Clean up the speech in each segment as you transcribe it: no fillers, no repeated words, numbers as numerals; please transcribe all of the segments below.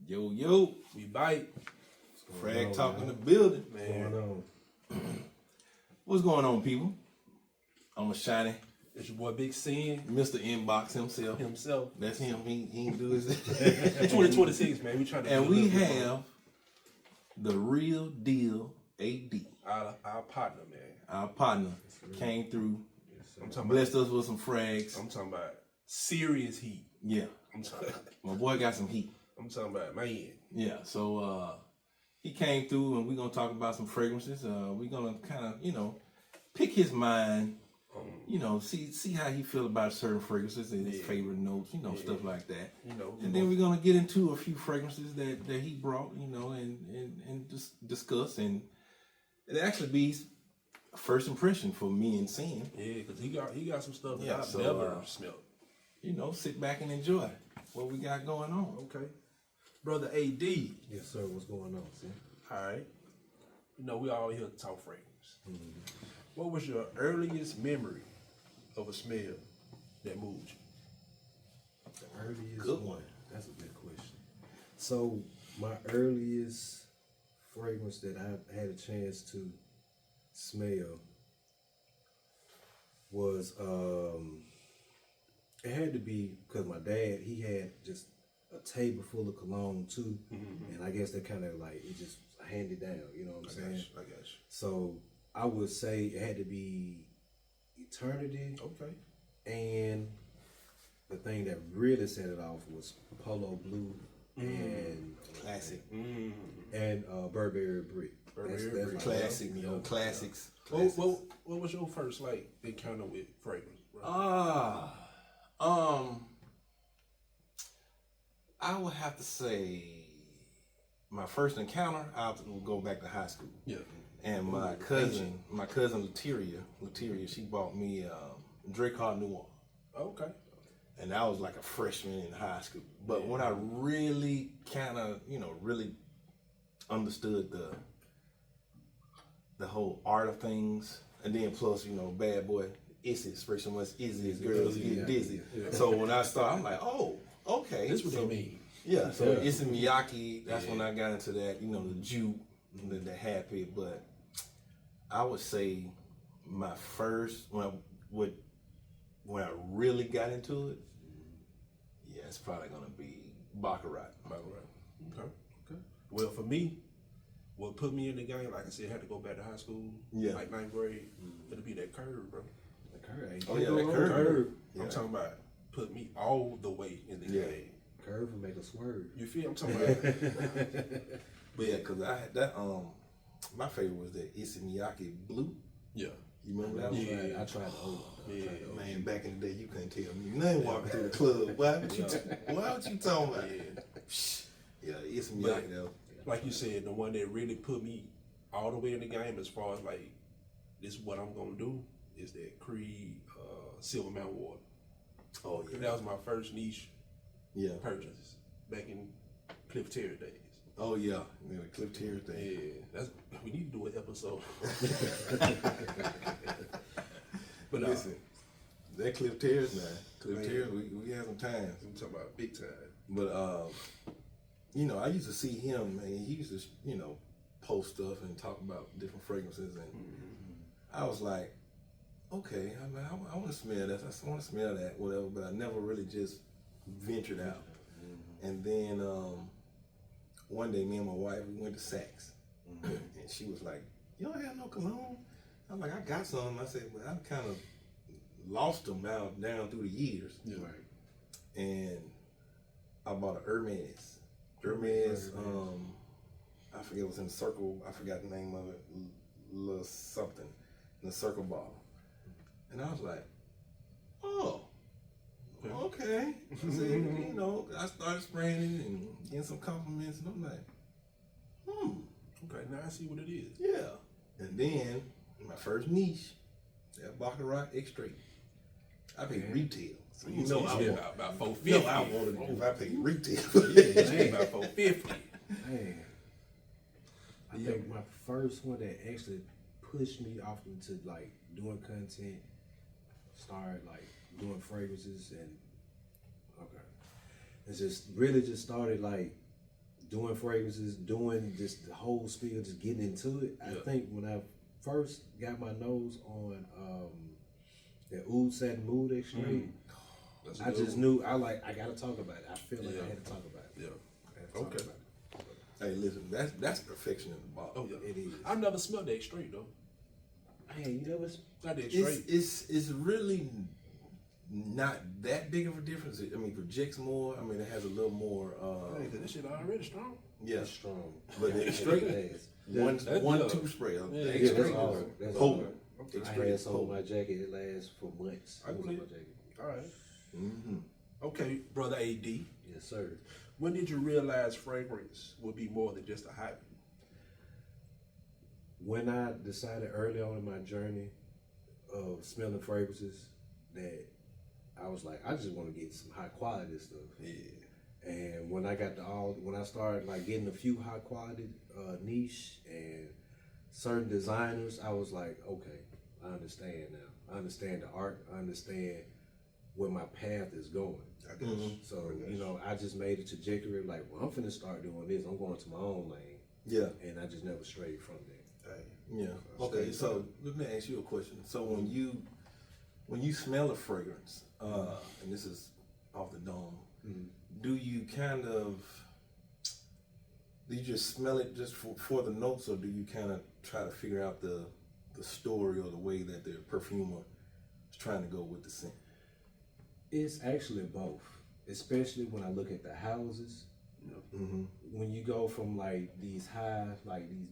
Yo, we bite. Frag Talk in the building, Man. What's going on? What's going on, people? I'm a shiny It's your boy Big Sin Mr. Inbox himself. himself. That's him. He ain't do his. 2026, man. We trying to. And we have the real deal AD, our partner, man. our partner, came through, I'm talking blessed us with some frags. I'm talking about serious heat. Yeah, I'm talking. my boy got some heat. I'm talking about man. Yeah, so he came through, and we're gonna talk about some fragrances. We're gonna kind of, pick his mind. See how he feel about certain fragrances and his favorite notes, stuff like that. And then we're gonna get into a few fragrances that he brought, and just discuss, and it actually be a first impression for me and Sin. Yeah, because he got some stuff that Yeah, I've so, never smelled. Sit back and enjoy what we got going on. Okay, brother AD. Yes, sir. What's going on, sir? All right. We all here to talk fragrance. Mm-hmm. What was your earliest memory of a smell that moved you? The earliest Good one. That's a good question. So my earliest fragrance that I had a chance to smell was it had to be because my dad, he had just a table full of cologne too, and I guess that kind of like it just handed down. You know what I'm saying? I got you. So I would say it had to be Eternity. Okay. And the thing that really set it off was Polo Blue and Classic. and Burberry Brick. Burberry That's Brick. like Classic, that. classics. What was your first encounter with fragrance, bro? I would have to say my first encounter. I'll go back to high school. Yeah. And my cousin Lateria, she bought me Dracar Noir. Okay. And I was like a freshman in high school. But when I really kind of, really understood the whole art of things, and then plus, bad boy, Issy expression was Izzy, girls get dizzy. Yeah. So when I started, I'm like, oh, okay. That's what they mean. Yeah, so Issey Miyake, that's when I got into that, the juke, the happy, but I would say my first, when I really got into it, it's probably gonna be Baccarat. Okay. Well, for me, what put me in the game, like I said, I had to go back to high school, like 9th grade. It'll be that curve, bro. The curve. Oh yeah, that curve. Yeah. I'm talking about put me all the way in the game. Curve and make a swerve. You feel? I'm talking about. But yeah, cause I had that. My favorite was the Issey Miyake Blue. Yeah. You remember that one? I tried the old one. Man, back in the day, you couldn't tell me nothing walking through the club. What you talking about? Yeah, Issey Miyake though. Like you said, the one that really put me all the way in the game as far as like, this is what I'm gonna do, is that Creed Silver Mountain Water. Oh yeah. That was my first niche purchase back in Cliff Terry days. Oh yeah, Cliff Terry thing. Yeah, we need to do an episode. But listen, that Cliff Terry now. Cliff Terry, we had some times. I'm talking about big time. But I used to see him, and he used to, post stuff and talk about different fragrances, and I was like, okay, I want to smell that. I want to smell that, whatever. But I never really just ventured out. And then one day, me and my wife, we went to Saks, and she was like, "You don't have no cologne?" I'm like, "I got some." I said, "But I've kind of lost them down through the years." Yeah. And I bought a Hermes. I forget what's in the circle. I forgot the name of it. Little something in the circle bottle. And I was like, "Oh, okay." I said, I started spraying it and getting some compliments, and I'm like, Okay, now I see what it is. yeah. And then my first niche, that Baccarat X-Straight. I paid retail. So I want about $450. No, I wanted it if I paid retail. About $450. Man, I think my first one that actually pushed me off into like doing content, started like doing fragrances and it's just really just started like doing fragrances, doing just the whole spiel, just getting into it. I think when I first got my nose on the Oud Satin Mood Extrait, I just knew I gotta talk about it. I feel like I had to talk about it. Yeah. I had to talk Okay. about it. Hey, listen, that's perfection in the bottle. Oh yeah, It is. I've never smelled that straight though. Hey, you never? Not that straight. It's really not that big of a difference. I mean, projects more. I mean, it has a little more. Hey, 'cause this shit already strong. Yeah, It's strong. but the straight one, That's one, good. two spray. Yeah, The Yeah, straight that's all. That's potent. all. Okay. I Straight had some on potent. my jacket. It lasts for months. I It was on believe my it. jacket. All right. Mm-hmm. Okay, brother AD. Yes, sir. When did you realize fragrance would be more than just a hobby? When I decided early on in my journey of smelling fragrances that I was like, I just want to get some high quality stuff. Yeah. And when I started like getting a few high quality niche and certain designers, I was like, okay, I understand now. I understand the art. I understand where my path is going. I guess. So, you know, I just made a trajectory like, well, I'm finna start doing this. I'm going to my own lane. Yeah. And I just never strayed from there. Hey, Yeah. Okay. So let me ask you a question. So when you smell a fragrance, and this is off the dome, do you just smell it just for the notes, or do you kind of try to figure out the story or the way that the perfumer is trying to go with the scent? It's actually both, especially when I look at the houses. Mm-hmm. When you go from like these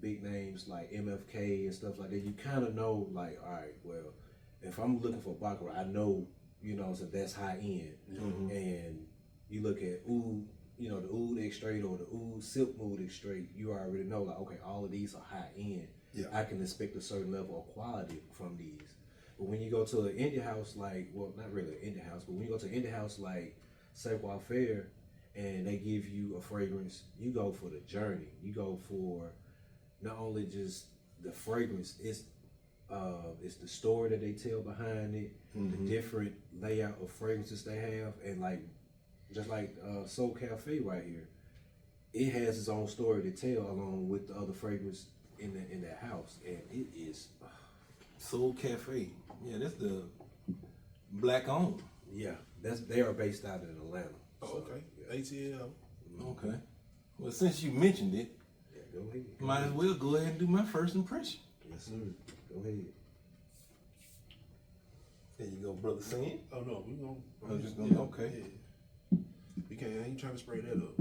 big names like MFK and stuff like that, you kind of know like, all right, well, if I'm looking for Baccarat, I know, you know, so that's high end. Mm-hmm. And you look at Oud, you know, the Oud Extrait or the Oud Silk Mood Extrait, you already know like, okay, all of these are high end. Yeah. I can expect a certain level of quality from these. But when you go to an indie house like, well, not really an indie house, but when you go to an indie house like Savoir Faire, and they give you a fragrance, you go for the journey. You go for not only just the fragrance, it's the story that they tell behind it, the different layout of fragrances they have, and like just like Soul Cafe right here, it has its own story to tell along with the other fragrance in that house, and it is Soul Cafe. Yeah, that's the black owned. yeah. They are based out in Atlanta. oh, okay. ATL. Okay. Well, since you mentioned it, Yeah, go ahead. might as well go ahead and do my first impression. Yes, sir. Go ahead. There you go, brother. Sin. Oh no, we gonna. Oh, just gonna- okay. Yeah. We can't. I ain't trying to spray that up.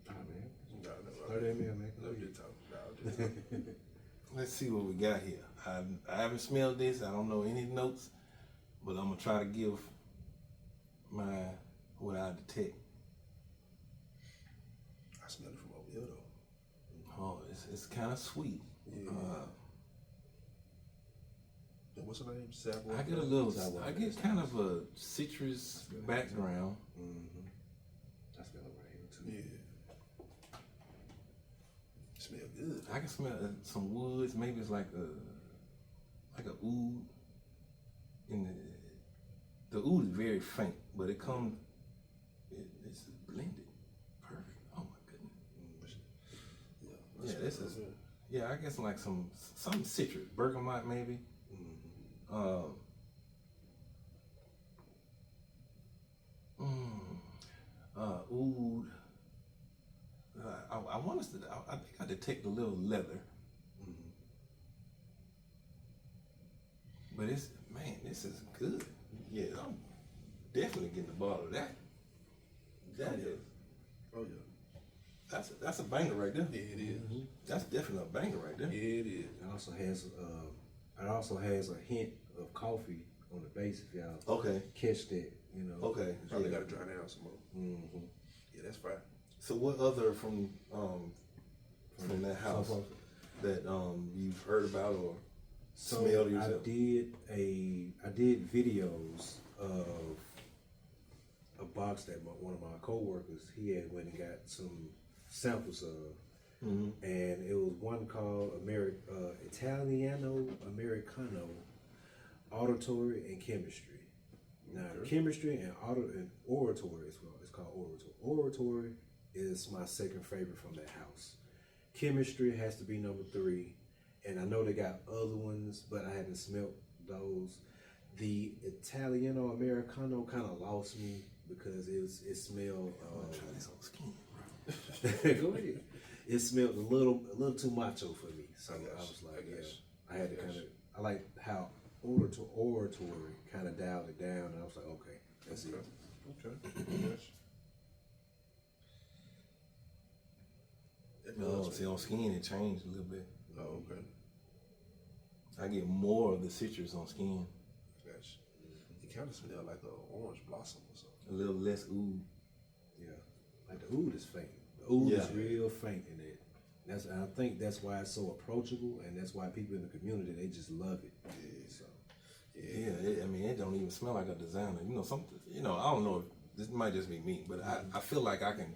Ah, man. No, 30 ml, man. No, just talk. No, just talk. Let's see what we got here. I haven't smelled this. I don't know any notes, but I'm gonna try to give what I detect. I smell it from over here though. Oh, it's kind of sweet. Yeah. And what's her name? Savoir. I get a little. Savoir I get kind of a citrus background. Mm-hmm. I smell it right here too. Yeah. Smell good. I can smell some woods. Maybe it's like a oud. In the oud is very faint, but it comes. It's blended, perfect. Oh my goodness. Yeah, this is. Yeah, I guess like some citrus, bergamot maybe. Oud. I want us to. I think I detect a little leather. But this is good. Yeah, I'm definitely getting a bottle of that. That is. Oh yeah. That's a banger right there. Yeah, it is. That's definitely a banger right there. Yeah, it is. It also has a hint of coffee on the base if y'all Okay. catch that, you know. Okay. Probably Yeah. gotta dry down some more. Mm-hmm. Yeah, that's fine. So what other from that house that you've heard about or So smelled I yourself? did videos of a box that one of my coworkers he had went and got some samples of, and it was one called Italiano Americano Auditory and Chemistry. Now chemistry and oratory is well, it's called oratory. Oratory is my second favorite from that house. Chemistry has to be number 3, and I know they got other ones, but I haven't smelt those. The Italiano Americano kind of lost me because it smelled. Try this on skin, bro. Go ahead. It smelled a little too macho for me, so I was like, I had to kind of. I like how oratory kind of dialed it down, and I was like, okay, that's it. Okay. Yes. No, see on skin it changed a little bit. Oh, okay. I get more of the citrus on skin, Gotcha. It kind of smells like an orange blossom or something. a little less oud. Yeah, like the oud is faint. The oud is Yeah. real faint in it. I think that's why it's so approachable, and that's why people in the community they just love it. Yeah, so. Yeah, I mean, it don't even smell like a designer. You know, something. You know, I don't know if this might just be me, but I feel like I can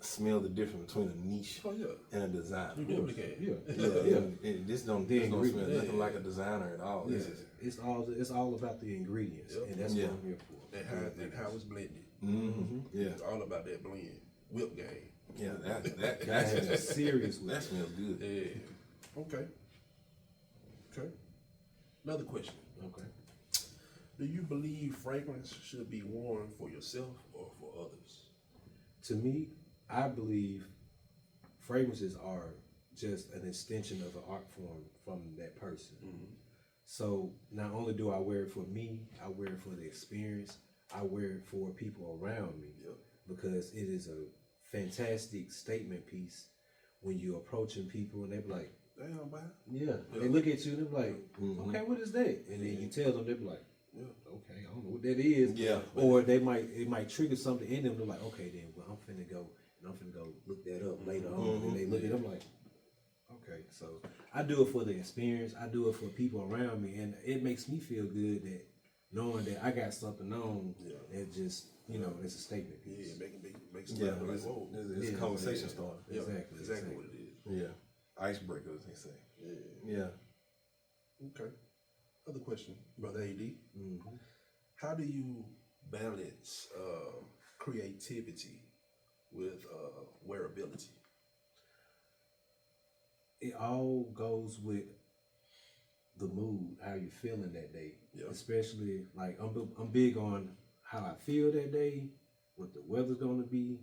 smell the difference between a niche Oh, yeah. and a designer. You definitely can. Yeah. This don't smell nothing like a designer at all. Yeah. This is, It's all about the ingredients, and that's what I'm here for. And how it's blended. yeah, It's all about that blend. Whip game. yeah. That That has a serious with that smells good. Yeah. Okay. Another question. Okay. Do you believe fragrance should be worn for yourself or for others? To me, I believe fragrances are just an extension of an art form from that person. So not only do I wear it for me, I wear it for the experience. I wear it for people around me because it is a fantastic statement piece when you're approaching people and they be like, Damn, man. yeah. They look at you and they're like, okay, what is that? And then you tell them, they're like, okay, I don't know what that is. Yeah. Or it might trigger something in them. They're like, okay, then well, I'm finna go look that up later on. And they look at them like, okay. So I do it for the experience. I do it for people around me, and it makes me feel good that knowing that I got something on that just it's a statement piece. Yeah, make Yeah, somebody like, whoa. it's a conversation starter. Yeah, Exactly. what it is. Yeah, icebreakers they say. Yeah. Okay. Other question, Brother AD. How do you balance creativity with wearability? It all goes with the mood, how you feeling that day. Especially like I'm big on how I feel that day, what the weather's gonna be,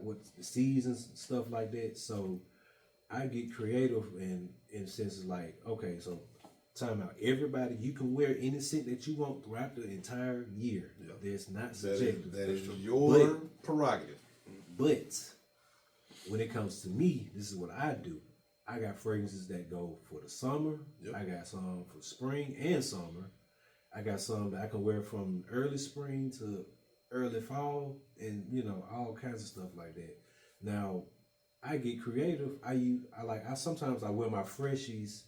what the seasons, stuff like that. So I get creative in senses like, okay, so time out. Everybody, you can wear any scent that you want throughout the entire year. That's not subjective. That is your prerogative. But when it comes to me, this is what I do. I got fragrances that go for the summer. I got some for spring and summer. I got some that I can wear from early spring to early fall, and all kinds of stuff like that. Now, I get creative. I sometimes I wear my freshies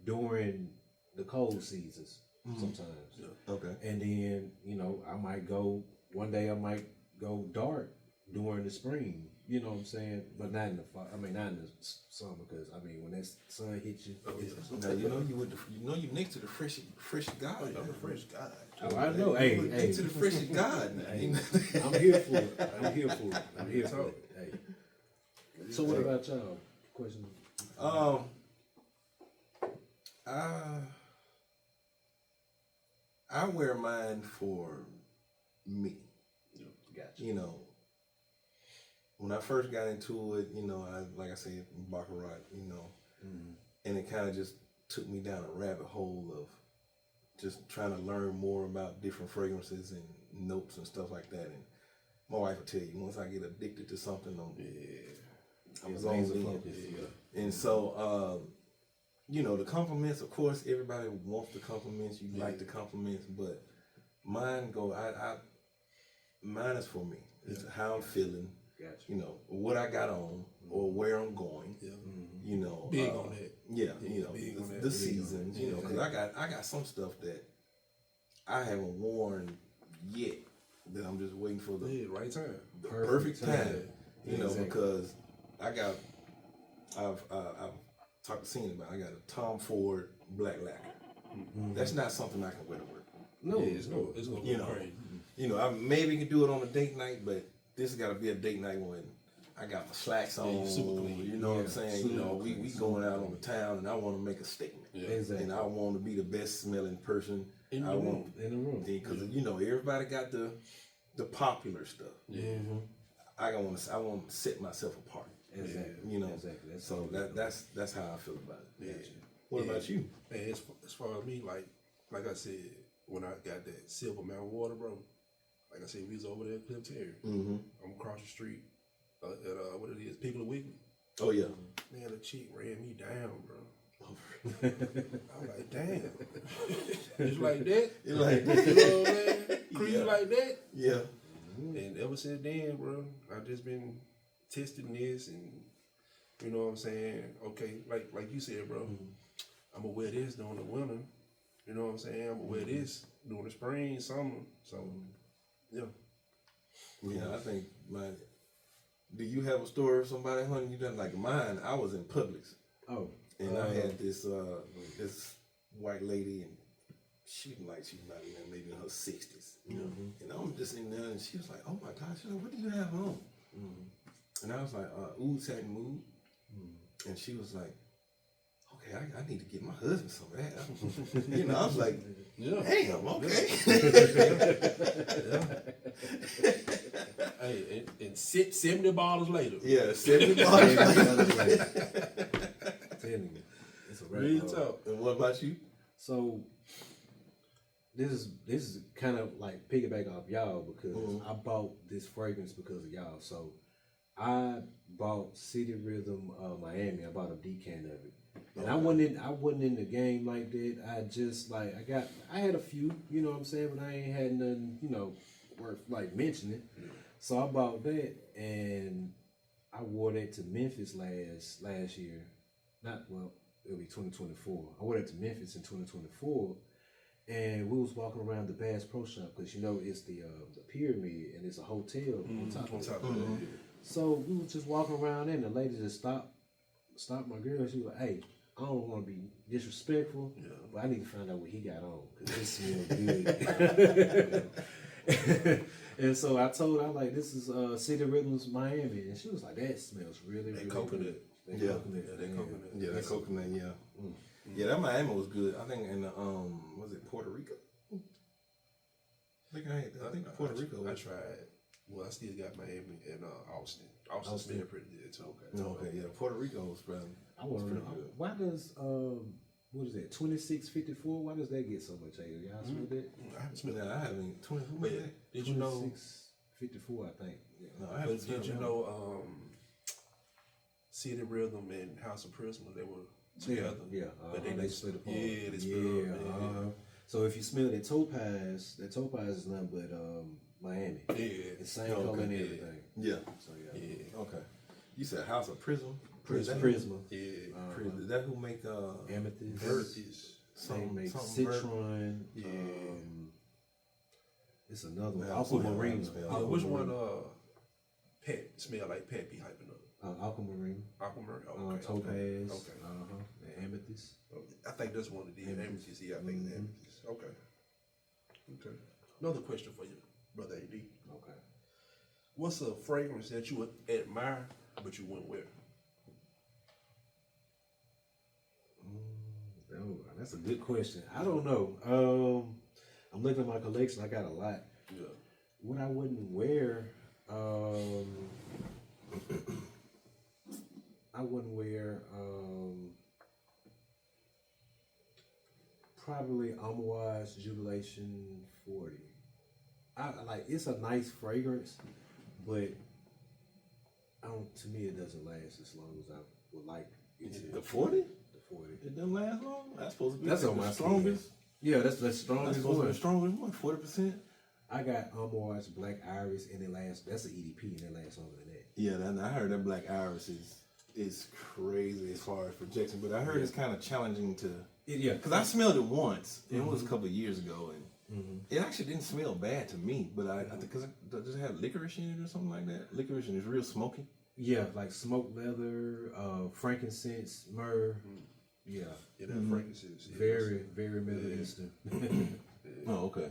during the cold seasons. Sometimes. Okay. And then I might go one day. I might go dark during the spring. You know what I'm saying? But not in the fall. I mean, not in the summer, because when that sun hits you. Now you next to the fresh God. I'm a fresh guy. Oh, I know. Hey, Next to the fresh God. Now. I'm here for it. I'm here for it. Hey. So what about y'all? Question. I wear mine for me. Gotcha. When I first got into it, like I said, Baccarat, and it kind of just took me down a rabbit hole of just trying to learn more about different fragrances and notes and stuff like that. And my wife will tell you, once I get addicted to something, I'm zoned in. And so, the compliments, of course, everybody wants the compliments. You like the compliments, but mine is for me. It's how I'm feeling. Gotcha. What I got on or where I'm going. Big on that. Yeah, big on that. the seasons. Because I got some stuff that I haven't worn yet that I'm just waiting for the right time. the perfect time. Because I've talked to Cena about. I got a Tom Ford black lacquer. That's not something I can wear to work. No, it's gonna go crazy. I maybe can do it on a date night, but this got to be a date night when I got my slacks on. you super clean. You know what I'm saying? You know, we clean, going out on the town, and I want to make a statement. Yeah. Exactly. And I want to be the best smelling person In I the want. room. In the room. Because you know everybody got the popular stuff. Yeah. I want to set myself apart. Exactly. You know. Exactly. So that's how I feel about it. Yeah. What about you? And as far as me, like I said, when I got that Silver Mountain water, bro, like I said, we was over there at Cliff Terry. Mm-hmm. I'm across the street at what it is, People of Weekly. Oh yeah. Man, the chick ran me down, bro. I'm like, damn. It's like that. You like You know what I'm saying? Cream Yeah. like that. Yeah. And ever since then, bro, I just been testing this, and you know what I'm saying. Okay, like you said, bro, I'm gonna wear this during the winter. You know what I'm saying. I'm gonna wear this during the spring, summer. So, yeah. Yeah, I think do you have a story of somebody hunting you done like mine? I was in Publix. Oh. And I had this this white lady, and she might be maybe in her 60s, you know. And I'm just in there, and she was like, "Oh my gosh," she's like, "What do you have on?" And I was like, "Oud Satin Mood." And she was like, "Okay, I need to get my husband some of that." You know, I was like, Yeah. "Damn, okay." Hey, and 70 bottles later. Yeah, $70. Telling you, it's a wrap. Real talk. And what about you? So this is kind of like piggyback off y'all because I bought this fragrance because of y'all. So I bought City Rhythm Miami. I bought a decan of it. And I wasn't in the game like that. I just I had a few, you know what I'm saying, but I ain't had nothing, you know, worth like mentioning. So I bought that and I wore that to Memphis last year. It'll be 2024. I wore that to Memphis in 2024, and we was walking around the Bass Pro Shop because you know it's the pyramid and it's a hotel on top of it. So we was just walking around there, and the lady just stopped my girl. She was like, "Hey, I don't want to be disrespectful, but I need to find out what he got on because this smells good." And so I told her, I'm like, "This is City Rhythms Miami," and she was like, "That smells really, really coconut. good." That Yeah. coconut. Yeah, that coconut. Yeah, that coconut, yeah. Yeah, that Miami was good. I think in was it Puerto Rico? I think Puerto Rico. I tried. Well, I still got Miami and Austin. Austin smelled pretty good too. Okay, yeah, Puerto Rico was probably. I want to know why does what is that 2654? Why does that get so much hate? Y'all smell that? I haven't smelled I haven't. 20. Who But made that? did you know? 2654, I think. Yeah. No, I But haven't. did you know? City Rhythm and House of Prisma, they were together. Yeah. But They split apart. Yeah, they split up. So if you smell that topaz is nothing but Miami. Yeah. It's same color and yeah. everything. Yeah. So yeah. Yeah. Okay. You said House of Prism. Prisma. Yeah. Is that who make Amethyst. Vertices. They make something Citron. Yeah. It's another one. Yeah, I've seen that Aquamarine. smell. Yeah, which one Pat smell like Pat be hyping up? Aquamarine. Aquamarine? Okay. Topaz. Okay. And amethyst. I think that's one of the amethysts. Yeah, I think it's amethyst. Okay. Okay. Another question for you, Brother AD. Okay. What's a fragrance that you would admire but you wouldn't wear? Oh, that's a good question. I don't know. I'm looking at my collection. I got a lot. Yeah. What I wouldn't wear, I wouldn't wear probably Amouage Jubilation 40. I like it's a nice fragrance, but to me it doesn't last as long as I would like it to. The 40? The 40. It doesn't last long. That's supposed to be That's the on my strongest. Yeah, that's the That's strongest supposed to be one. the strongest one. 40%. I got Amouage Black Iris and it lasts. That's an EDP and it lasts longer than that. Yeah, I heard that Black Iris is crazy as far as projection, but I heard it's kind of challenging to. Yeah, Because I smelled it once, and it was a couple of years ago, and it actually didn't smell bad to me. But I think because does it have licorice in it or something like that? Licorice and it's real smoky. Yeah, like smoked leather, frankincense, myrrh. Yeah, Yeah, that fragrances. Yeah, very, very Middle Eastern. Oh, okay.